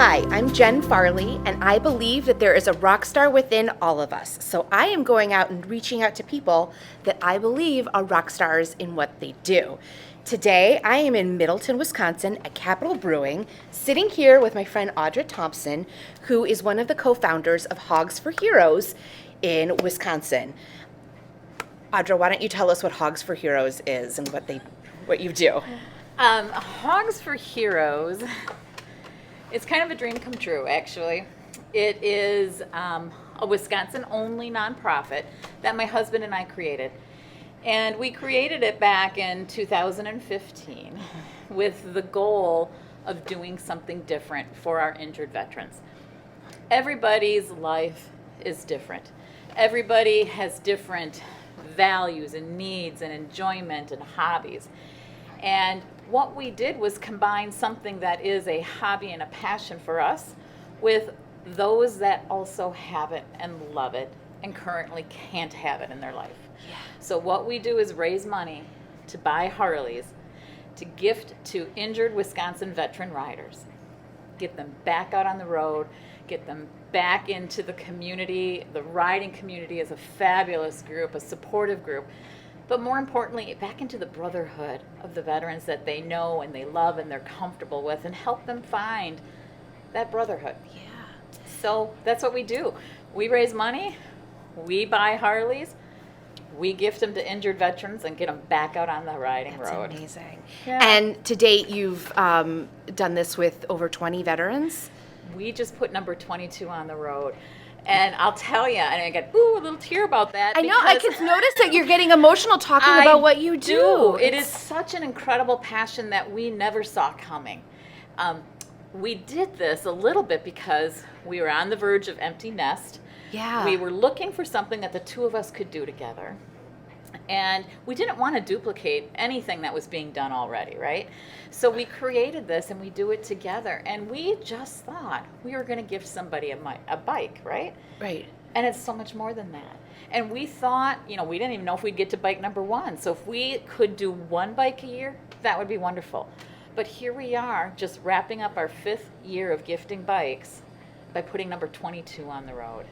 Hi, I'm Jen Farley, and I believe that there is a rock star within all of us. So I am going out and reaching out to people that I believe are rock stars in what they do. Today, I am in Middleton, Wisconsin at Capital Brewing, sitting here with my friend Audra Thompson, who is one of the co-founders of Hogs For Heroes in Wisconsin. Audra, why don't you tell us what Hogs For Heroes is and what you do? Hogs For Heroes, it's kind of a dream come true, actually. It is a Wisconsin-only nonprofit that my husband and I created. And we created it back in 2015 with the goal of doing something different for our injured veterans. Everybody's life is different. Everybody has different values and needs and enjoyment and hobbies. And what we did was combine something that is a hobby and a passion for us with those that also have it and love it and currently can't have it in their life. Yeah. So what we do is raise money to buy Harleys to gift to injured Wisconsin veteran riders. Get them back out on the road, get them back into the community. The riding community is a fabulous group, a supportive group. But more importantly, back into the brotherhood of the veterans that they know and they love and they're comfortable with, and help them find that brotherhood. Yeah. So that's what we do. We raise money, we buy Harleys, we gift them to injured veterans and get them back out on the riding road. That's amazing. Yeah. And to date, you've done this with over 20 veterans? We just put number 22 on the road. And I'll tell you, and I get a little tear about that. I know, I can notice that you're getting emotional talking about what you do. It is such an incredible passion that we never saw coming. We did this a little bit because we were on the verge of empty nest. Yeah. We were looking for something that the two of us could do together. And we didn't want to duplicate anything that was being done already, right? So we created this and we do it together. And we just thought we were going to give somebody a bike, right? Right. And it's so much more than that. And we thought, we didn't even know if we'd get to bike number 1. So if we could do one bike a year, that would be wonderful. But here we are, just wrapping up our 5th year of gifting bikes by putting number 22 on the road.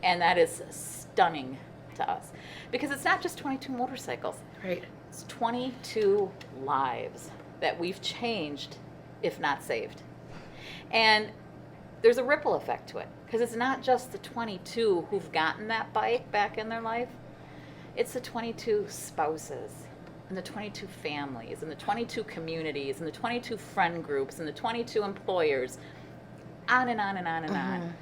And that is stunning to us. Because it's not just 22 motorcycles. Right. It's 22 lives that we've changed, if not saved. And there's a ripple effect to it. Because it's not just the 22 who've gotten that bike back in their life. It's the 22 spouses, and the 22 families, and the 22 communities, and the 22 friend groups, and the 22 employers, on and on and on and on,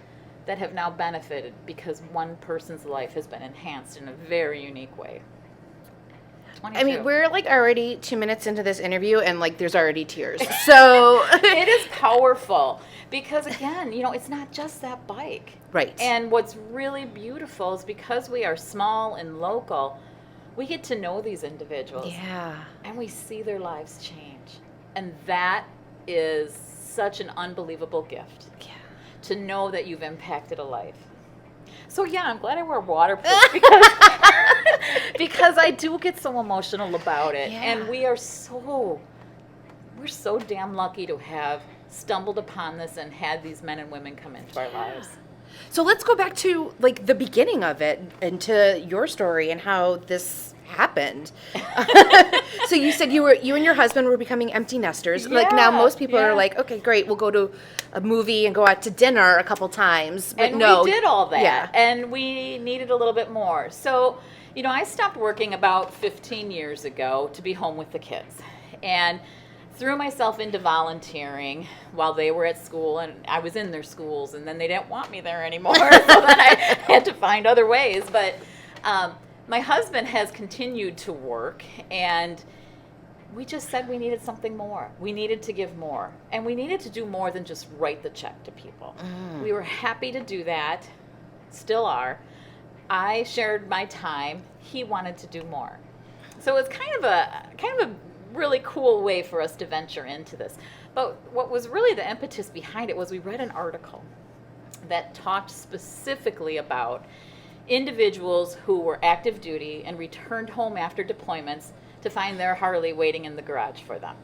that have now benefited because one person's life has been enhanced in a very unique way. 22. I mean, we're already 2 minutes into this interview and there's already tears. So it is powerful because again, it's not just that bike. Right. And what's really beautiful is because we are small and local, we get to know these individuals. Yeah. And we see their lives change. And that is such an unbelievable gift. Yeah. To know that you've impacted a life. So yeah, I'm glad I wear waterproof because I do get so emotional about it. Yeah. And we're so damn lucky to have stumbled upon this and had these men and women come into our lives. So let's go back to the beginning of it and to your story and how this happened. So you said you and your husband were becoming empty nesters. Yeah, now most people are yeah. okay, great, we'll go to a movie and go out to dinner a couple times. But And no, we did all that. Yeah. And we needed a little bit more. So, I stopped working about 15 years ago to be home with the kids. And threw myself into volunteering while they were at school, and I was in their schools, and then they didn't want me there anymore. So then I had to find other ways. But my husband has continued to work, and we just said we needed something more. We needed to give more. And we needed to do more than just write the check to people. We were happy to do that, still are. I shared my time. He wanted to do more. So it's kind of a really cool way for us to venture into this. But what was really the impetus behind it was we read an article that talked specifically about individuals who were active duty and returned home after deployments to find their Harley waiting in the garage for them.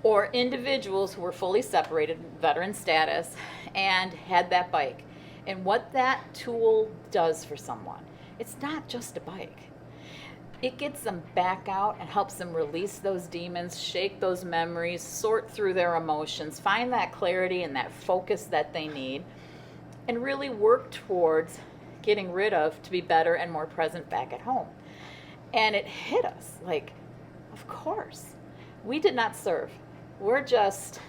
or individuals who were fully separated, veteran status, and had that bike. And what that tool does for someone, it's not just a bike. It gets them back out and helps them release those demons, shake those memories, sort through their emotions, find that clarity and that focus that they need, and really work towards getting rid of to be better and more present back at home. And it hit us like, of course, we did not serve. We're just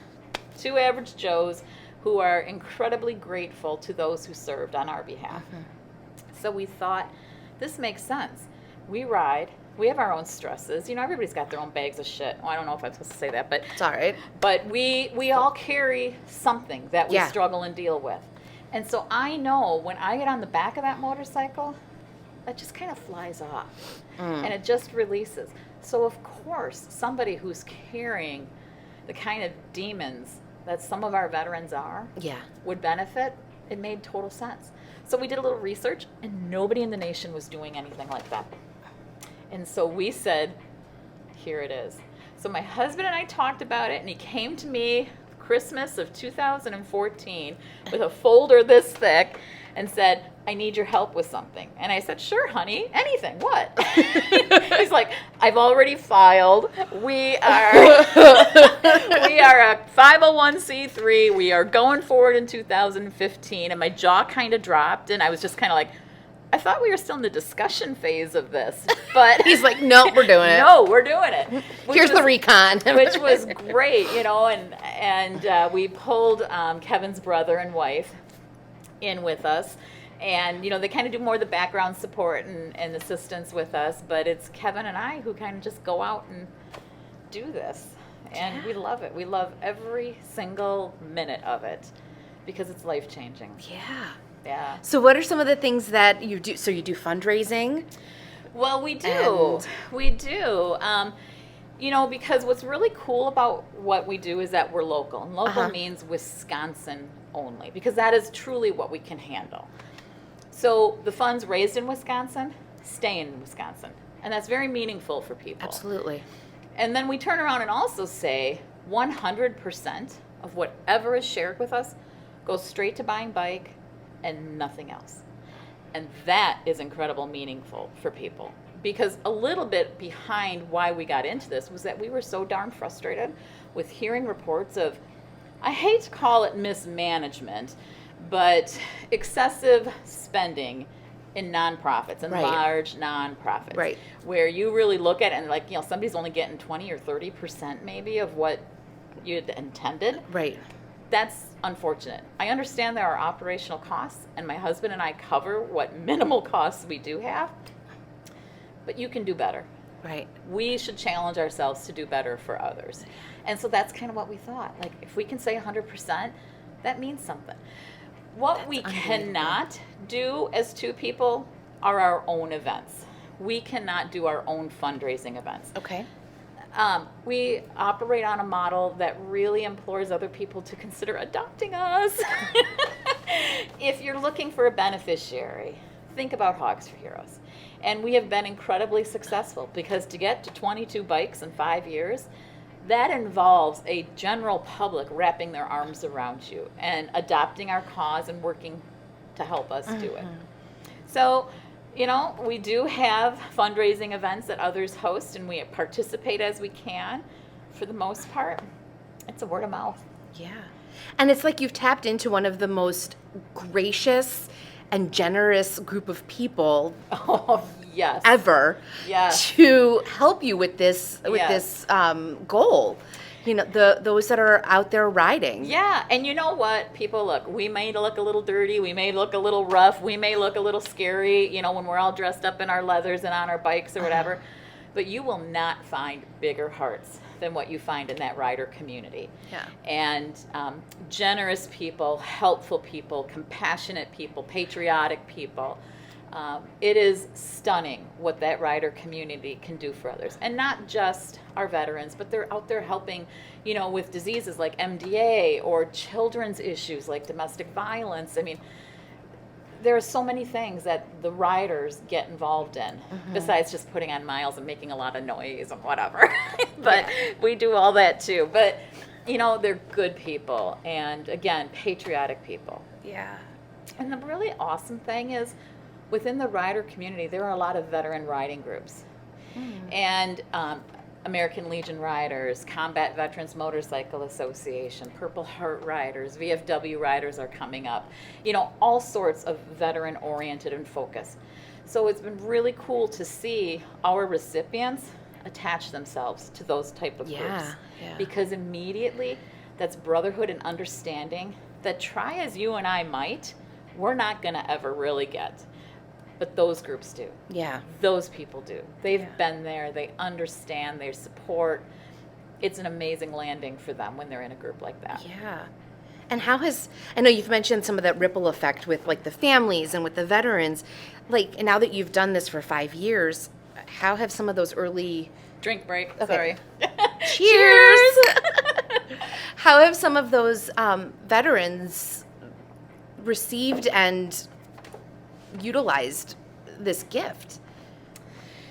two average Joes who are incredibly grateful to those who served on our behalf. So we thought, this makes sense. We ride. We have our own stresses. You know, everybody's got their own bags of shit. Well, I don't know if I'm supposed to say that, but It's all right. But we all carry something that we struggle and deal with. And so I know when I get on the back of that motorcycle, that just kind of flies off. And it just releases. So of course, somebody who's carrying the kind of demons that some of our veterans are would benefit. It made total sense. So we did a little research, and nobody in the nation was doing anything like that. And so we said, here it is. So my husband and I talked about it, and he came to me Christmas of 2014 with a folder this thick and said, I need your help with something. And I said, sure, honey, anything. What? He's like, I've already filed. We are a 501c3. We are going forward in 2015. And my jaw kind of dropped, and I was just kind of like, I thought we were still in the discussion phase of this, but He's like, no, we're doing it. no, we're doing it. Here's the recon. Which was great, you know, and we pulled Kevin's brother and wife in with us, and you know, they kind of do more of the background support and assistance with us, but it's Kevin and I who kind of just go out and do this, and we love it. We love every single minute of it because it's life-changing. Yeah. Yeah. So what are some of the things that you do? So you do fundraising? Well, we do. We do. You know, because what's really cool about what we do is that we're local. And local means Wisconsin only, because that is truly what we can handle. So the funds raised in Wisconsin stay in Wisconsin. And that's very meaningful for people. Absolutely. And then we turn around and also say 100% of whatever is shared with us goes straight to buying bike and nothing else. And that is incredible meaningful for people, because a little bit behind why we got into this was that we were so darn frustrated with hearing reports of, I hate to call it mismanagement, but excessive spending in nonprofits and large nonprofits, where you really look at it and like, you know, somebody's only getting 20 or 30% maybe of what you'd intended. Right. That's unfortunate. I understand there are operational costs, and my husband and I cover what minimal costs we do have, but you can do better. Right. We should challenge ourselves to do better for others. And so that's kind of what we thought. Like, if we can say 100%, that means something. What we cannot do as two people are our own events. We cannot do our own fundraising events. Okay. We operate on a model that really implores other people to consider adopting us. If you're looking for a beneficiary, think about Hogs for Heroes. And we have been incredibly successful, because to get to 22 bikes in 5 years, that involves a general public wrapping their arms around you and adopting our cause and working to help us do it. So, you know, we do have fundraising events that others host, and we participate as we can. For the most part, it's a word of mouth. Yeah. And it's like you've tapped into one of the most gracious and generous group of people ever to help you with this goal. You know, those that are out there riding. Yeah, and you know what? People, look, we may look a little dirty, we may look a little rough, we may look a little scary, you know, when we're all dressed up in our leathers and on our bikes or whatever, but you will not find bigger hearts than what you find in that rider community. Yeah. And generous people, helpful people, compassionate people, patriotic people. It is stunning what that rider community can do for others. And not just our veterans, but they're out there helping, you know, with diseases like MDA or children's issues like domestic violence. I mean, there are so many things that the riders get involved in besides just putting on miles and making a lot of noise and whatever. But we do all that too. But, you know, they're good people and, again, patriotic people. Yeah. And the really awesome thing is within the rider community, there are a lot of veteran riding groups. And American Legion Riders, Combat Veterans Motorcycle Association, Purple Heart Riders, VFW Riders are coming up. You know, all sorts of veteran-oriented and focused. So it's been really cool to see our recipients attach themselves to those type of groups. Because immediately that's brotherhood and understanding that try as you and I might, we're not going to ever really get. But those groups do. Yeah. Those people do. They've been there. They understand. They support. It's an amazing landing for them when they're in a group like that. Yeah. And how has, I know you've mentioned some of that ripple effect with like the families and with the veterans. Like, and now that you've done this for 5 years, how have some of those early... Drink break. Okay. Sorry. Cheers! How have some of those veterans received and utilized this gift?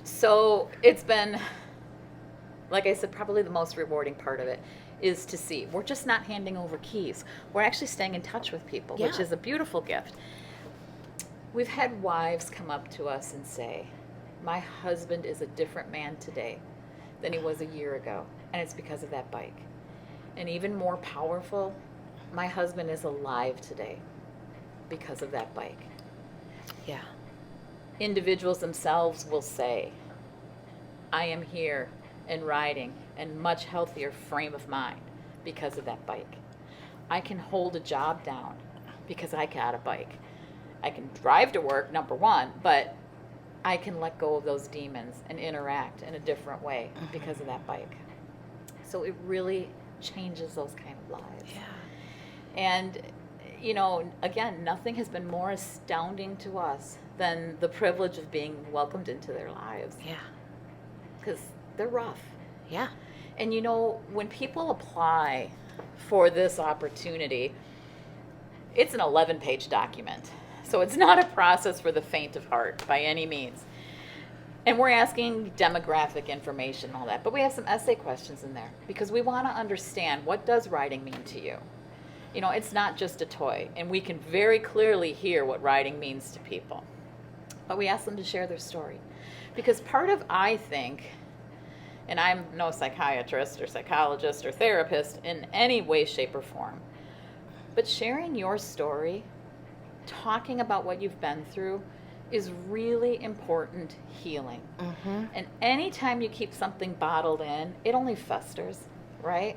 So it's been, like I said, probably the most rewarding part of it is to see. We're just not handing over keys. We're actually staying in touch with people, which is a beautiful gift. We've had wives come up to us and say, my husband is a different man today than he was a year ago, and it's because of that bike. And even more powerful, my husband is alive today because of that bike. Yeah. Individuals themselves will say, I am here and riding and much healthier frame of mind because of that bike. I can hold a job down because I got a bike. I can drive to work, number one, but I can let go of those demons and interact in a different way because of that bike. So it really changes those kind of lives. Yeah. And you know, again, nothing has been more astounding to us than the privilege of being welcomed into their lives. Yeah. Because they're rough. Yeah. And you know, when people apply for this opportunity, it's an 11-page document. So it's not a process for the faint of heart by any means. And we're asking demographic information and all that, but we have some essay questions in there because we want to understand, what does riding mean to you? You know, it's not just a toy, and we can very clearly hear what riding means to people. But we ask them to share their story. Because part of, I think, and I'm no psychiatrist or psychologist or therapist in any way, shape, or form, but sharing your story, talking about what you've been through, is really important healing. And anytime you keep something bottled in, it only festers, right?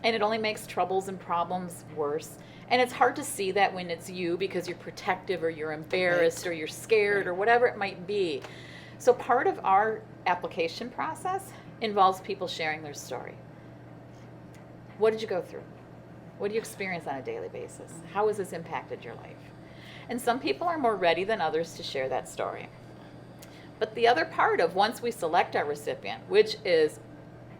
And it only makes troubles and problems worse. And it's hard to see that when it's you because you're protective or you're embarrassed or you're scared or whatever it might be. So part of our application process involves people sharing their story. What did you go through? What do you experience on a daily basis? How has this impacted your life? And some people are more ready than others to share that story. But the other part of once we select our recipient, which is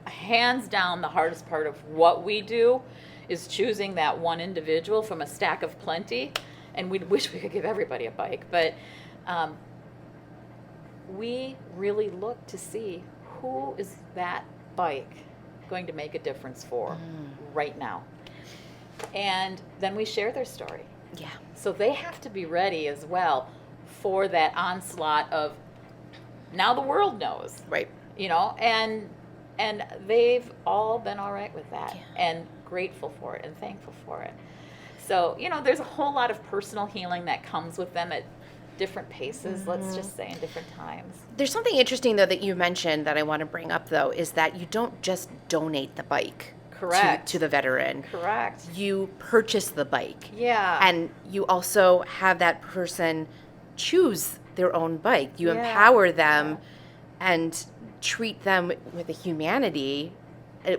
hands down the hardest part of what we do, is choosing that one individual from a stack of plenty. And we wish we could give everybody a bike, but we really look to see who is that bike going to make a difference for right now. And then we share their story. Yeah. So they have to be ready as well for that onslaught of, now the world knows. Right. You know, and they've all been all right with that and grateful for it and thankful for it. So, you know, there's a whole lot of personal healing that comes with them at different paces, let's just say, in different times. There's something interesting, though, that you mentioned that I want to bring up, though, is that you don't just donate the bike. Correct. To the veteran. Correct. You purchase the bike. Yeah. And you also have that person choose their own bike. You empower them and treat them with a humanity,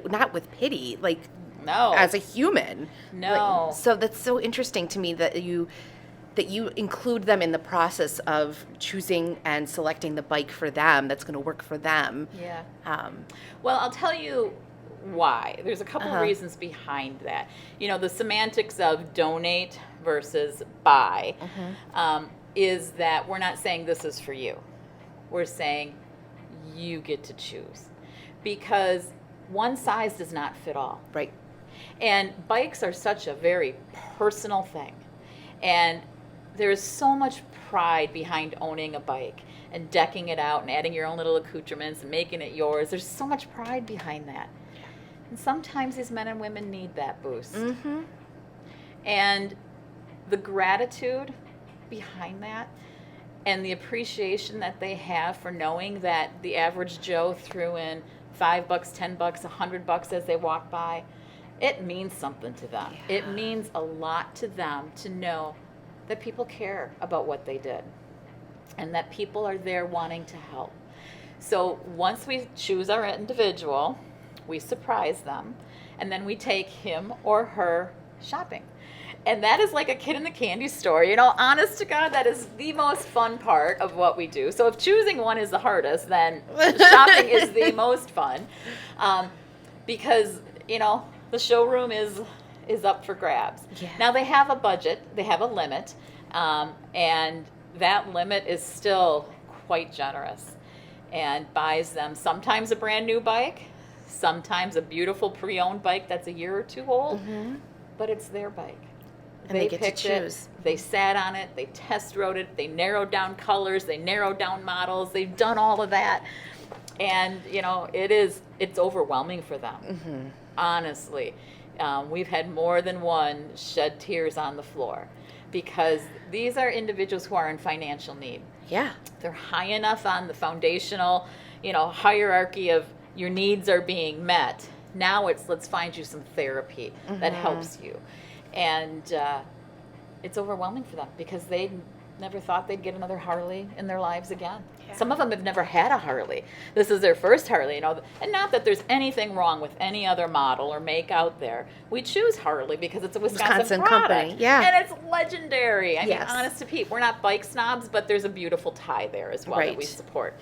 not with pity, like as a human. No. So that's so interesting to me that you include them in the process of choosing and selecting the bike for them that's going to work for them. Yeah. Well, I'll tell you why. There's a couple reasons behind that. You know, the semantics of donate versus buy. is that we're not saying this is for you. We're saying you get to choose, because one size does not fit all. Right. And bikes are such a very personal thing. And there's so much pride behind owning a bike and decking it out and adding your own little accoutrements and making it yours. There's so much pride behind that. And sometimes these men and women need that boost. Mm-hmm. And the gratitude behind that and the appreciation that they have for knowing that the average Joe threw in $5, $10, $100 as they walk by, it means something to them. Yeah. It means a lot to them to know that people care about what they did and that people are there wanting to help. So once we choose our individual, we surprise them, and then we take him or her shopping. And that is like a kid in the candy store. You know, honest to God, that is the most fun part of what we do. So if choosing one is the hardest, then shopping is the most fun. Because, you know, the showroom is up for grabs. Yeah. Now they have a budget, they have a limit, and that limit is still quite generous and buys them sometimes a brand new bike, sometimes a beautiful pre-owned bike that's a year or two old, but it's their bike. And they get to picked choose. it, they sat on it, they test rode it, they narrowed down colors, they narrowed down models, they've done all of that. And, you know, it's overwhelming for them, honestly. We've had more than one shed tears on the floor because these are individuals who are in financial need. Yeah. They're high enough on the foundational, you know, hierarchy of your needs are being met. Now it's let's find you some therapy that helps you. And it's overwhelming for them because they never thought they'd get another Harley in their lives again. Yeah. Some of them have never had a Harley. This is their first Harley, you know. And not that there's anything wrong with any other model or make out there. We choose Harley because it's a Wisconsin product. company, yeah. And it's legendary. I mean, Yes. honest to Pete, we're not bike snobs, but there's a beautiful tie there as well that Right. we support.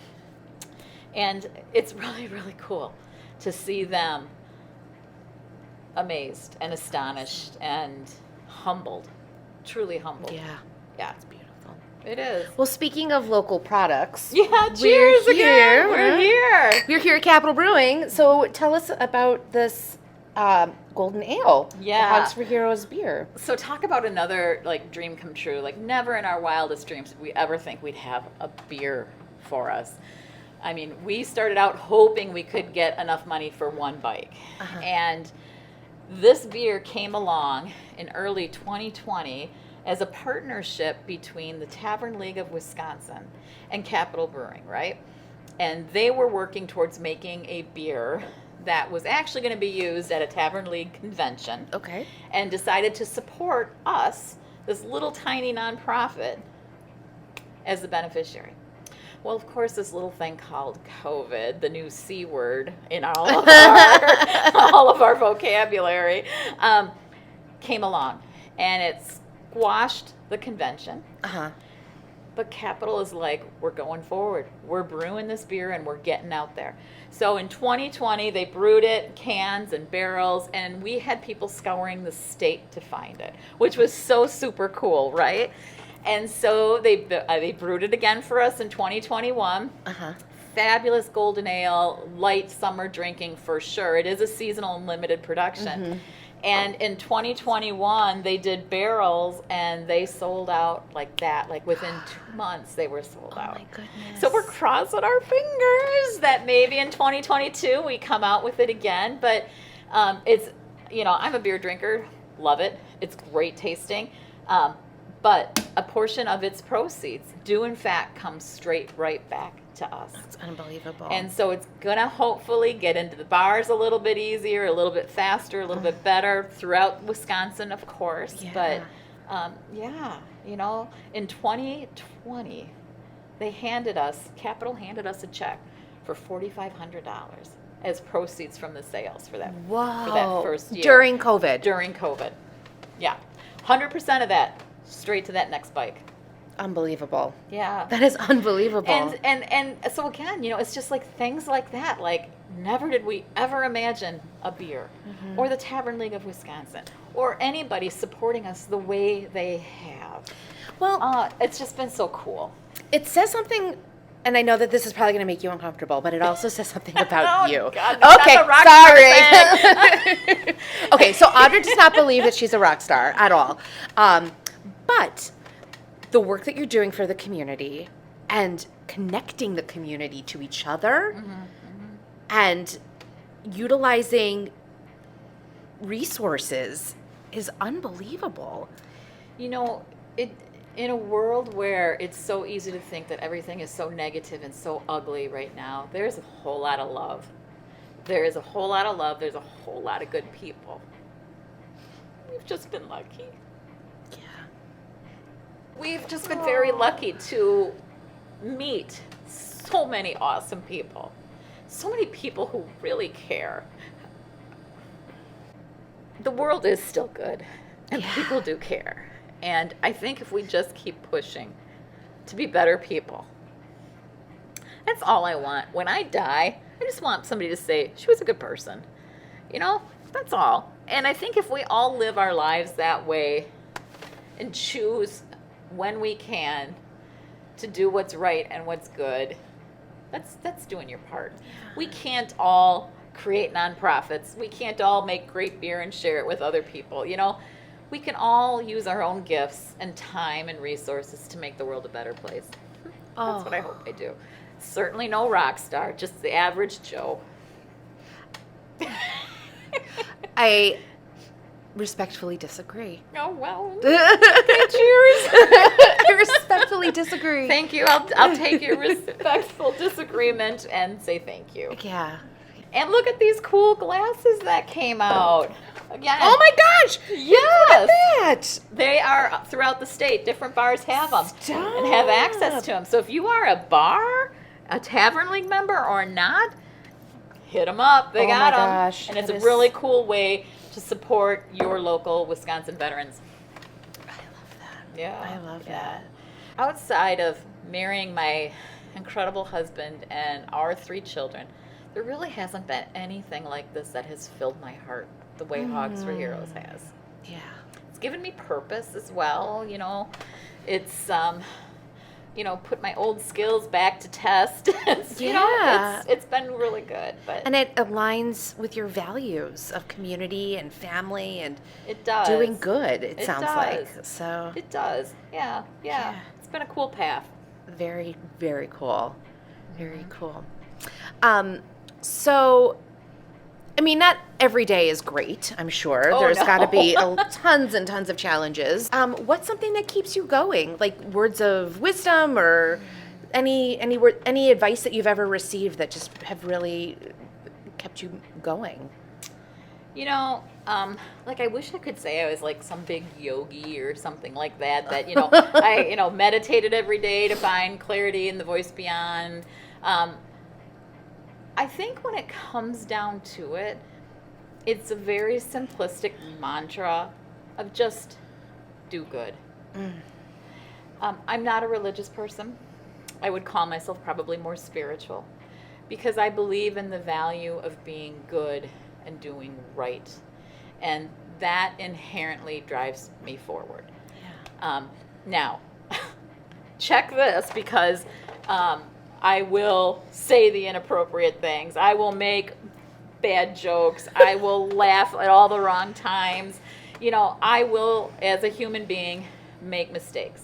And it's really, really cool to see them amazed and astonished and humbled, truly humbled. Yeah. Yeah, It's beautiful. it is. Well, speaking of local products, Yeah, cheers we're again. here. We're here. We're here at Capitol Brewing. So tell us about this golden ale. Yeah. The Hogs For Heroes beer. So talk about another like dream come true. Like never in our wildest dreams did we ever think we'd have a beer for us. I mean, we started out hoping we could get enough money for one bike. And this beer came along in early 2020 as a partnership between the Tavern League of Wisconsin and Capitol Brewing, right? And they were working towards making a beer that was actually going to be used at a Tavern League convention. Okay. And decided to support us, this little tiny nonprofit, as the beneficiary. Well, of course, this little thing called COVID, the new C word in all of all of our vocabulary, came along, and it squashed the convention. But Capitol is like, we're going forward. We're brewing this beer, and we're getting out there. So in 2020, they brewed it in cans and barrels, and we had people scouring the state to find it, which was so super cool, right? And so they brewed it again for us in 2021. Fabulous golden ale, light summer drinking for sure. It is a seasonal and limited production. And in 2021, they did barrels, and they sold out like that. Like within 2 months, they were sold out. Oh my goodness. So we're crossing our fingers that maybe in 2022 we come out with it again. But it's, you know, I'm a beer drinker, love it. It's great tasting. But a portion of its proceeds do in fact come straight right back to us. That's unbelievable. And so it's going to hopefully get into the bars a little bit easier, a little bit faster, a little bit better throughout Wisconsin, of course. Yeah. But yeah, you know, in 2020, Capitol handed us a check for $4,500 as proceeds from the sales for that, Whoa. for that first year. During COVID. During COVID. Yeah. 100% of that straight to that next bike. Unbelievable. Yeah. That is unbelievable. And so again, you know, it's just like things like that. Like never did we ever imagine a beer or the Tavern League of Wisconsin or anybody supporting us the way they have. Well, it's just been so cool. it says something, and I know that this is probably going to make you uncomfortable, but it also says something about you. God, no, okay, not the Rockstar sorry. Okay, so Audra does not believe that she's a rock star at all. But the work that you're doing for the community and connecting the community to each other and utilizing resources is unbelievable. You know, in a world where it's so easy to think that everything is so negative and so ugly right now, there's a whole lot of love. There is a whole lot of love. There's a whole lot of good people. We've just been lucky. Yeah. We've just been very lucky to meet so many awesome people. So many people who really care. The world is still good, and people do care. And I think if we just keep pushing to be better people, that's all I want. When I die, I just want somebody to say, she was a good person. You know, that's all. And I think if we all live our lives that way and choose when we can to do what's right and what's good, that's doing your part. We can't all create nonprofits. We can't all make great beer and share it with other people. You know, we can all use our own gifts and time and resources to make the world a better place. That's what I hope I do. Certainly no rock star, just the average Joe. I respectfully disagree. Oh, well. Cheers. I respectfully disagree. Thank you. I'll take your respectful disagreement and say thank you. Yeah. And look at these cool glasses that came out. Again. Oh my gosh! Yes. Look at that! They are throughout the state. Different bars have them Stop. and have access to them. So if you are a bar, a Tavern League member, or not, hit them up. They got them. Gosh, and it's that a is- really cool way to support your local Wisconsin veterans. I love that. Yeah. I love that. Outside of marrying my incredible husband and our 3 children, there really hasn't been anything like this that has filled my heart the way Hogs for Heroes has. Yeah. It's given me purpose as well, you know. It's you know, put my old skills back to test. You know, it's been really good. But And it aligns with your values of community and family and it does. doing good, it It sounds does. like. So It does. Yeah. It's been a cool path. very, very cool. Very cool. So, I mean, not every day is great, I'm sure. Oh, There's no. got to be tons and tons of challenges. What's something that keeps you going? Like words of wisdom or any advice that you've ever received that just have really kept you going? You know, like I wish I could say I was like some big yogi or something like that, you know, I, you know, meditated every day to find clarity in the voice beyond. I think when it comes down to it, it's a very simplistic mantra of just do good. I'm not a religious person. I would call myself probably more spiritual because I believe in the value of being good and doing right. And that inherently drives me forward. Now, check this because I will say the inappropriate things. I will make bad jokes. I will laugh at all the wrong times. You know, I will, as a human being, make mistakes.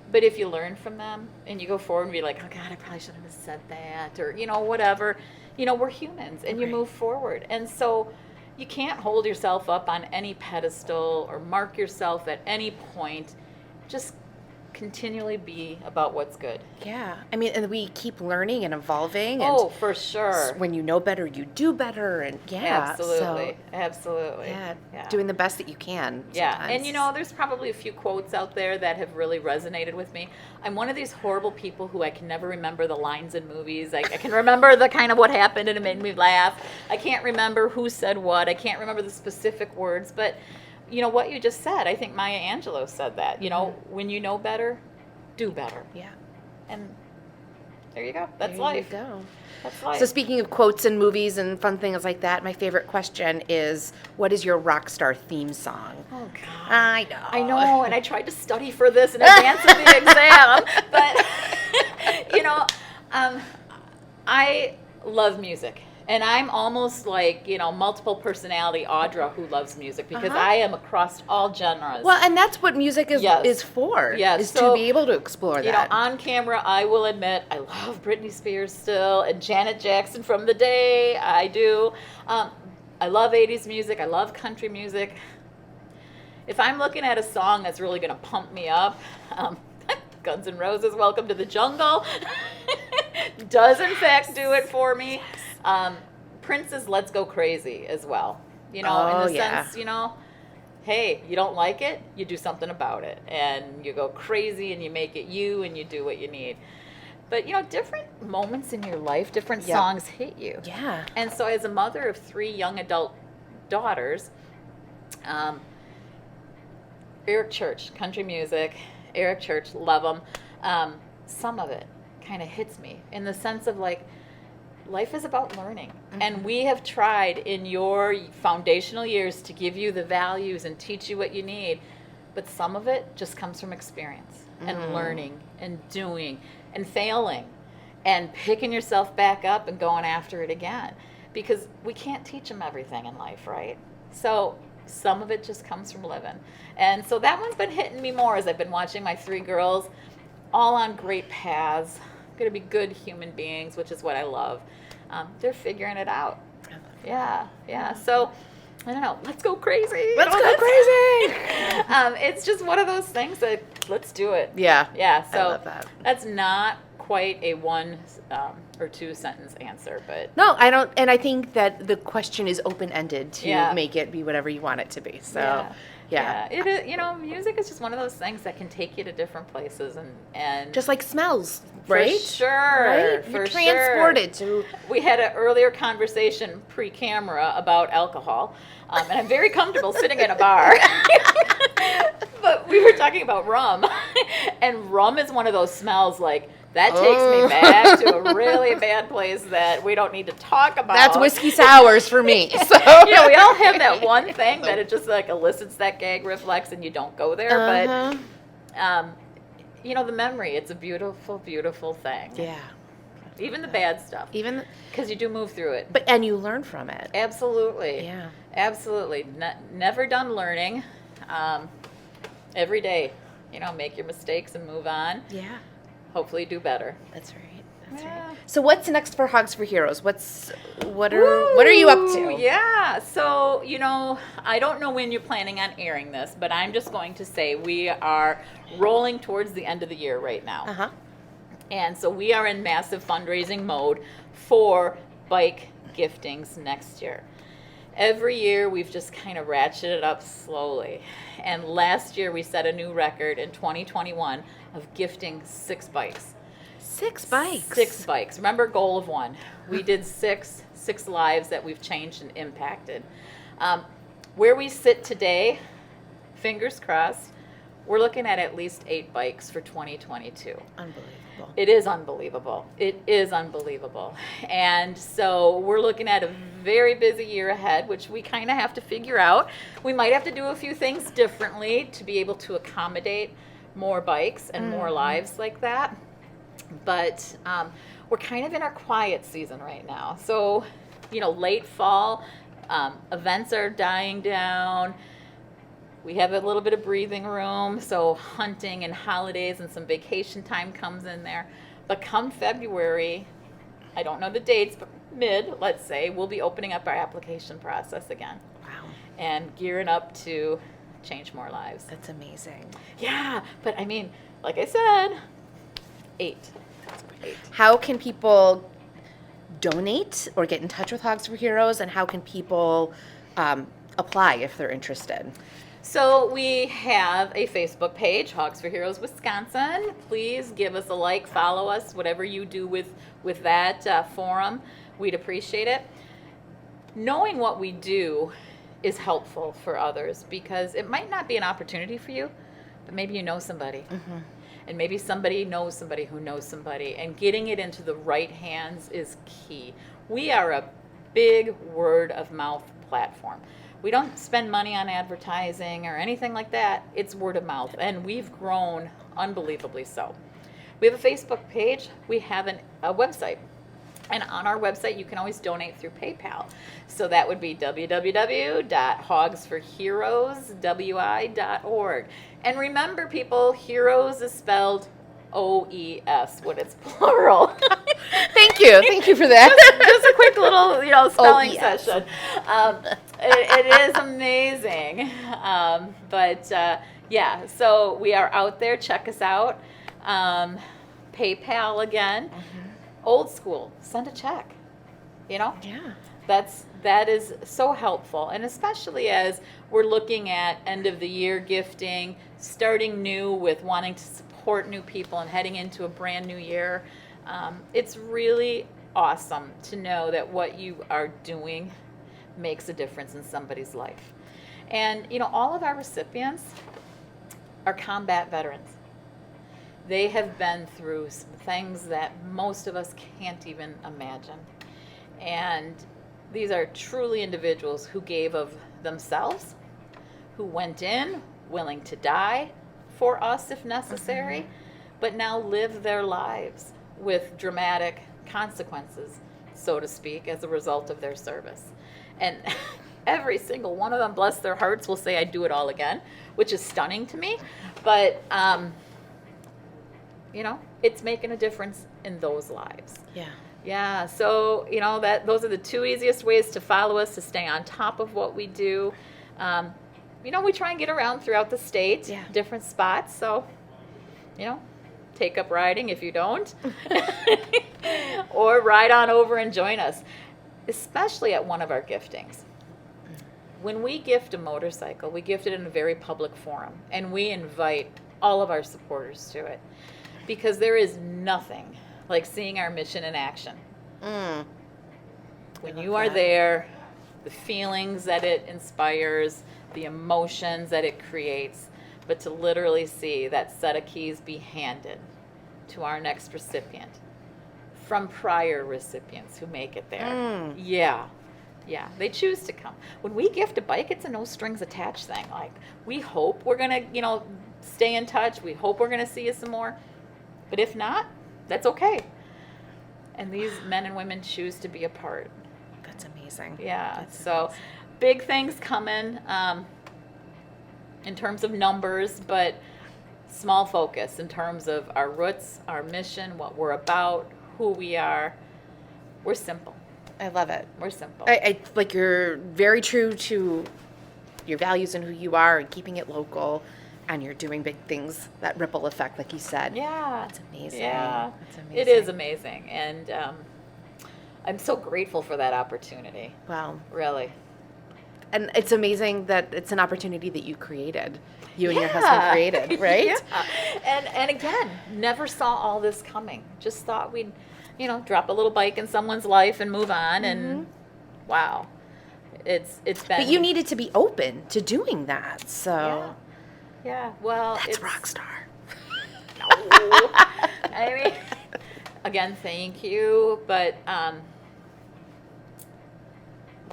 But if you learn from them and you go forward and be like, oh God, I probably shouldn't have said that, or, you know, whatever, you know, we're humans and you move forward. And so you can't hold yourself up on any pedestal or mark yourself at any point. Just continually be about what's good. Yeah. I mean, and we keep learning and evolving. Oh, for sure. When you know better, you do better. And Absolutely. So, Absolutely. yeah, doing the best that you can. Yeah, sometimes. and you know, there's probably a few quotes out there that have really resonated with me. I'm one of these horrible people who I can never remember the lines in movies. I can remember the kind of what happened and it made me laugh. I can't remember who said what. I can't remember the specific words, but you know what you just said, I think Maya Angelou said that. You know, when you know better, do better. Yeah. And There you go. That's There life. you go. That's life. So speaking of quotes and movies and fun things like that, my favorite question is, what is your Rockstar theme song? Oh, God. I know. I know, and I tried to study for this in advance of the exam, but, I love music. And I'm almost like, multiple personality Audra who loves music, because I am across all genres. Well, and that's what music is for. Yes. Is So, to be able to explore that. On camera, I will admit, I love Britney Spears still, and Janet Jackson from the day. I do. I love 80s music. I love country music. If I'm looking at a song that's really going to pump me up, Guns N' Roses, Welcome to the Jungle, does in fact do it for me. Prince's Let's Go Crazy as well. In the sense, hey, you don't like it, you do something about it. And you go crazy and you make it you and you do what you need. But, different moments in your life, different songs hit you. Yeah. And so as a mother of 3 young adult daughters, Eric Church, country music, Eric Church, love him. Some of it kind of hits me in the sense of like, life is about learning. Mm-hmm. And we have tried in your foundational years to give you the values and teach you what you need. But some of it just comes from experience and learning and doing and failing and picking yourself back up and going after it again. Because we can't teach them everything in life, right? So some of it just comes from living. And so that one's been hitting me more as I've been watching my 3 girls all on great paths, going to be good human beings, which is what I love. They're figuring it out. Yeah. So, I don't know. Let's go crazy. Let's go crazy. It's just one of those things that let's do it. Yeah. So I love that. That's not quite a 1 or 2 sentence answer, but No, I don't. And I think that the question is open-ended to make it be whatever you want it to be. So, yeah. It is, music is just one of those things that can take you to different places and Just like smells, right? For sure. Right? You're transported to. We had an earlier conversation pre-camera about alcohol, and I'm very comfortable sitting in a bar. But we were talking about rum, and rum is one of those smells like, that takes me back to a really bad place that we don't need to talk about. That's whiskey sours for me. So we all have that one thing that it just like elicits that gag reflex and you don't go there. But, the memory, it's a beautiful, beautiful thing. Yeah. Even the bad stuff. Because you do move through it. And you learn from it. Absolutely. Yeah. Absolutely. Never done learning. Every day, make your mistakes and move on. Yeah. Hopefully do better. That's right. Right. So what's next for Hogs for Heroes? What are you up to? Yeah. So, I don't know when you're planning on airing this, but I'm just going to say we are rolling towards the end of the year right now. Uh-huh. And so we are in massive fundraising mode for bike giftings next year. Every year we've just kind of ratcheted up slowly. And last year we set a new record in 2021 of gifting 6 bikes. 6 bikes? 6 bikes. Remember, goal of 1. We did 6 lives that we've changed and impacted. Where we sit today, fingers crossed, we're looking at least 8 bikes for 2022. Unbelievable. It is unbelievable. It is unbelievable. And so we're looking at a very busy year ahead, which we kind of have to figure out. We might have to do a few things differently to be able to accommodate more bikes and more lives like that. But we're kind of in our quiet season right now. So, late fall, events are dying down. We have a little bit of breathing room, so hunting and holidays and some vacation time comes in there. But come February, I don't know the dates, but let's say, we'll be opening up our application process again. Wow. And gearing up to change more lives. That's amazing. Yeah, but like I said, 8. How can people donate or get in touch with Hogs for Heroes, and how can people apply if they're interested? So we have a Facebook page, Hogs for Heroes Wisconsin. Please give us a like, follow us, whatever you do with that forum. We'd appreciate it. Knowing what we do is helpful for others because it might not be an opportunity for you, but maybe you know somebody. Mm-hmm. And maybe somebody knows somebody who knows somebody. And getting it into the right hands is key. We are a big word of mouth platform. We don't spend money on advertising or anything like that. It's word of mouth. And we've grown unbelievably so. We have a Facebook page. We have a website. And on our website, you can always donate through PayPal. So that would be www.hogsforheroes.org. And remember, people, heroes is spelled OES when it's plural. Thank you. Thank you for that. Just a quick little, spelling OES. session. It is amazing. Yeah, so we are out there. Check us out. PayPal again. Old school, send a check, Yeah. That is so helpful, and especially as we're looking at end of the year gifting, starting new with wanting to support new people and heading into a brand new year. It's really awesome to know that what you are doing makes a difference in somebody's life. And all of our recipients are combat veterans. They have been through some things that most of us can't even imagine. And these are truly individuals who gave of themselves, who went in willing to die for us if necessary, but now live their lives with dramatic consequences, so to speak, as a result of their service. And every single one of them, bless their hearts, will say, "I'd do it all again," which is stunning to me. But it's making a difference in those lives. Yeah, so, those are the two easiest ways to follow us, to stay on top of what we do. We try and get around throughout the state, different spots, so, take up riding if you don't. Or ride on over and join us, especially at one of our giftings. When we gift a motorcycle, we gift it in a very public forum, and we invite all of our supporters to it. Because there is nothing like seeing our mission in action. When you are there, the feelings that it inspires, the emotions that it creates, but to literally see that set of keys be handed to our next recipient from prior recipients who make it there. Yeah, they choose to come. When we gift a bike, it's a no strings attached thing. Like, we hope we're going to, stay in touch. We hope we're going to see you some more. But if not, that's okay. And these men and women choose to be a part. That's amazing. Yeah. That's so amazing. Big things coming in terms of numbers, but small focus in terms of our roots, our mission, what we're about, who we are. We're simple. I love it. We're simple. I like, you're very true to your values and who you are, and keeping it local. And you're doing big things, that ripple effect, like you said. Yeah. That's amazing. Yeah. That's amazing. It is amazing. And I'm so grateful for that opportunity. Wow. Really. And it's amazing that it's an opportunity that you created. You and your husband created, right? Yeah. And again, never saw all this coming. Just thought we'd, drop a little bike in someone's life and move on. And wow. It's been. But you needed to be open to doing that. So. Yeah, well, that's Rockstar. No. I mean, again, thank you, but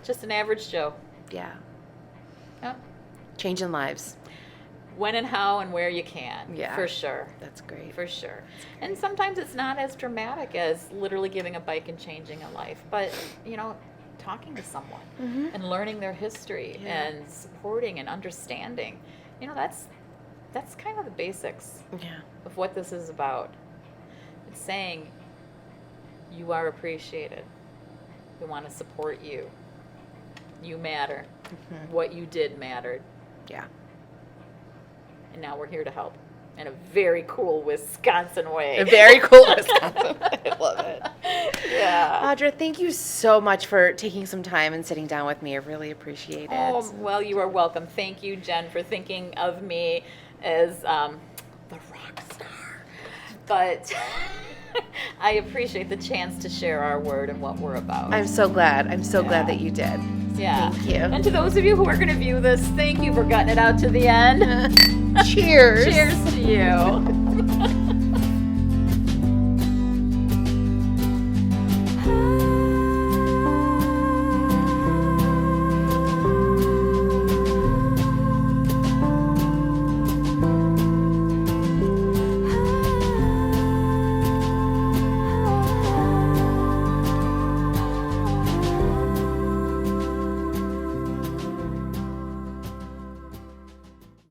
just an average Joe. Yeah. Yeah. Changing lives. When and how and where you can. Yeah. For sure. That's great. For sure. And sometimes it's not as dramatic as literally giving a bike and changing a life, but, talking to someone and learning their history and supporting and understanding. That's kind of the basics of what this is about. It's saying you are appreciated. We want to support you. You matter. What you did mattered. Yeah. And now we're here to help in a very cool Wisconsin way. A very cool Wisconsin. I love it. Yeah. Audra, thank you so much for taking some time and sitting down with me. I really appreciate it. Oh, well, you are welcome. Thank you, Jen, for thinking of me as the rock star. But I appreciate the chance to share our word and what we're about. I'm so glad. I'm so glad that you did. Yeah. Thank you. And to those of you who are going to view this, thank you for getting it out to the end. Cheers. Cheers to you.